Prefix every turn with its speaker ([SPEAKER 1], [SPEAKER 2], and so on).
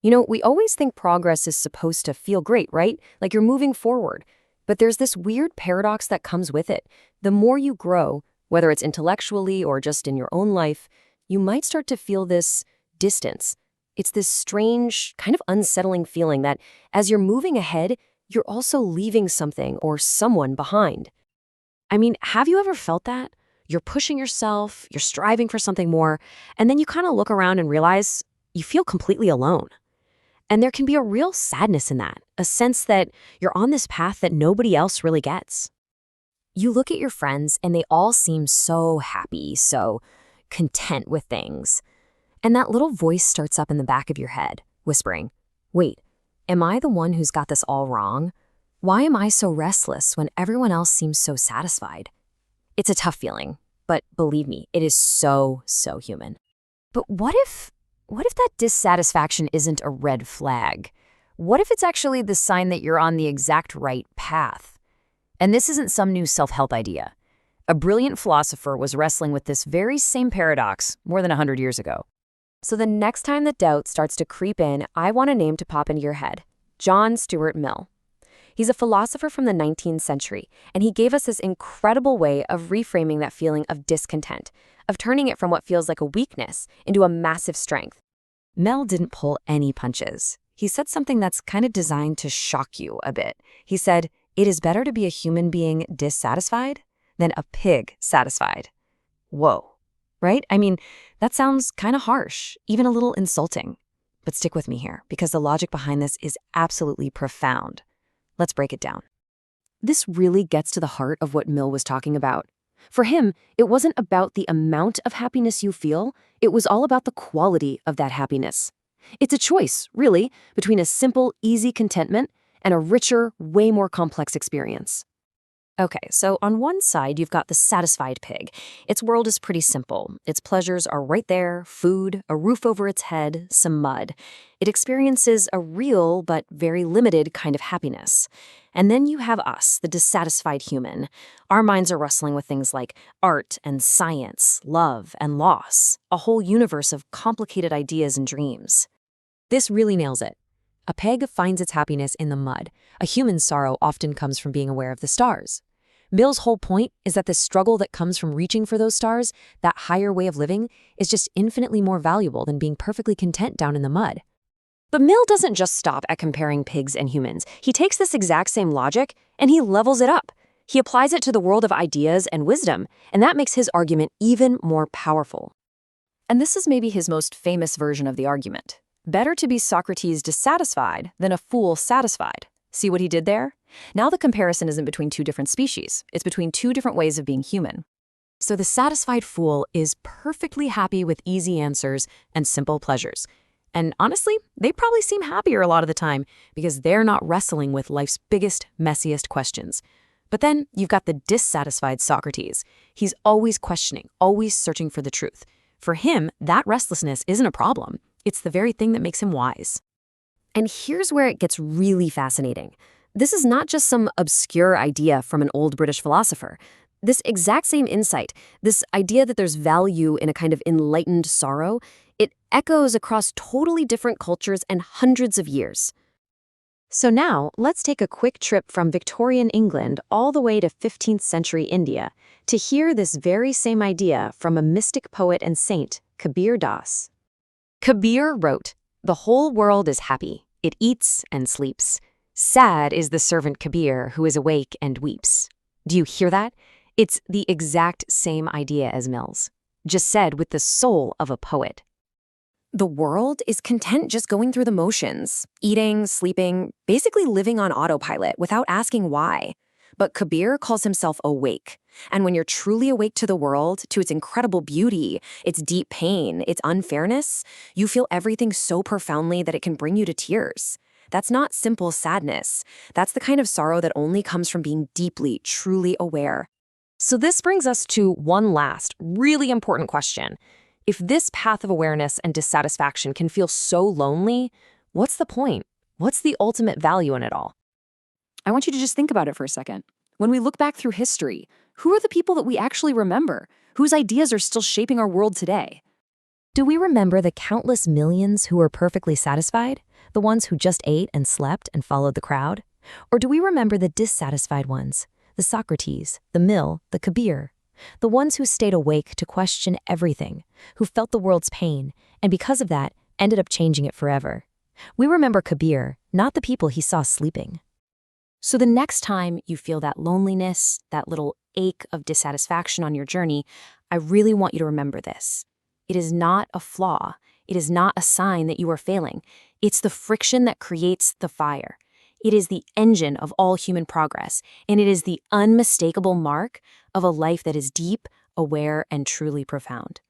[SPEAKER 1] We always think progress is supposed to feel great, right? Like you're moving forward. But there's this weird paradox that comes with it. The more you grow, whether it's intellectually or just in your own life, you might start to feel this distance. It's this strange, kind of unsettling feeling that as you're moving ahead, you're also leaving something or someone behind.
[SPEAKER 2] I mean, have you ever felt that? You're pushing yourself, you're striving for something more, and then you kind of look around and realize you feel completely alone. And there can be a real sadness in that, a sense that you're on this path that nobody else really gets.
[SPEAKER 1] You look at your friends and they all seem so happy, so content with things. And that little voice starts up in the back of your head, whispering, wait, am I the one who's got this all wrong? Why am I so restless when everyone else seems so satisfied? It's a tough feeling, but believe me, it is so, so human. But what if that dissatisfaction isn't a red flag? What if it's actually the sign that you're on the exact right path? And this isn't some new self-help idea. A brilliant philosopher was wrestling with this very same paradox more than 100 years ago. So the next time that doubt starts to creep in, I want a name to pop into your head: John Stuart Mill. He's a philosopher from the 19th century, and he gave us this incredible way of reframing that feeling of discontent, of turning it from what feels like a weakness into a massive strength. Mill didn't pull any punches. He said something that's kind of designed to shock you a bit. He said, "It is better to be a human being dissatisfied than a pig satisfied." Whoa, right? I mean, that sounds kind of harsh, even a little insulting. But stick with me here, because the logic behind this is absolutely profound. Let's break it down. This really gets to the heart of what Mill was talking about. For him, it wasn't about the amount of happiness you feel, it was all about the quality of that happiness. It's a choice, really, between a simple, easy contentment and a richer, way more complex experience. Okay, so on one side, you've got the satisfied pig. Its world is pretty simple. Its pleasures are right there: food, a roof over its head, some mud. It experiences a real but very limited kind of happiness. And then you have us, the dissatisfied human. Our minds are wrestling with things like art and science, love and loss, a whole universe of complicated ideas and dreams. This really nails it. A pig finds its happiness in the mud. A human's sorrow often comes from being aware of the stars. Mill's whole point is that the struggle that comes from reaching for those stars, that higher way of living, is just infinitely more valuable than being perfectly content down in the mud. But Mill doesn't just stop at comparing pigs and humans. He takes this exact same logic and he levels it up. He applies it to the world of ideas and wisdom, and that makes his argument even more powerful. And this is maybe his most famous version of the argument. Better to be Socrates dissatisfied than a fool satisfied. See what he did there? Now the comparison isn't between two different species. It's between two different ways of being human. So the satisfied fool is perfectly happy with easy answers and simple pleasures. And honestly, they probably seem happier a lot of the time because they're not wrestling with life's biggest, messiest questions. But then you've got the dissatisfied Socrates. He's always questioning, always searching for the truth. For him, that restlessness isn't a problem. It's the very thing that makes him wise. And here's where it gets really fascinating. This is not just some obscure idea from an old British philosopher. This exact same insight, this idea that there's value in a kind of enlightened sorrow, it echoes across totally different cultures and hundreds of years. So now, let's take a quick trip from Victorian England all the way to 15th century India to hear this very same idea from a mystic poet and saint, Kabir Das. Kabir wrote, "The whole world is happy. It eats and sleeps. Sad is the servant Kabir who is awake and weeps." Do you hear that? It's the exact same idea as Mill's, just said with the soul of a poet. The world is content just going through the motions, eating, sleeping, basically living on autopilot without asking why. But Kabir calls himself awake. And when you're truly awake to the world, to its incredible beauty, its deep pain, its unfairness, you feel everything so profoundly that it can bring you to tears. That's not simple sadness. That's the kind of sorrow that only comes from being deeply, truly aware. So this brings us to one last, really important question. If this path of awareness and dissatisfaction can feel so lonely, what's the point? What's the ultimate value in it all? I want you to just think about it for a second. When we look back through history, who are the people that we actually remember? Whose ideas are still shaping our world today? Do we remember the countless millions who were perfectly satisfied? The ones who just ate and slept and followed the crowd? Or do we remember the dissatisfied ones? The Socrates, the Mill, the Kabir? The ones who stayed awake to question everything, who felt the world's pain, and because of that, ended up changing it forever. We remember Kabir, not the people he saw sleeping.
[SPEAKER 2] So the next time you feel that loneliness, that little ache of dissatisfaction on your journey, I really want you to remember this. It is not a flaw. It is not a sign that you are failing. It's the friction that creates the fire. It is the engine of all human progress, and it is the unmistakable mark of a life that is deep, aware, and truly profound.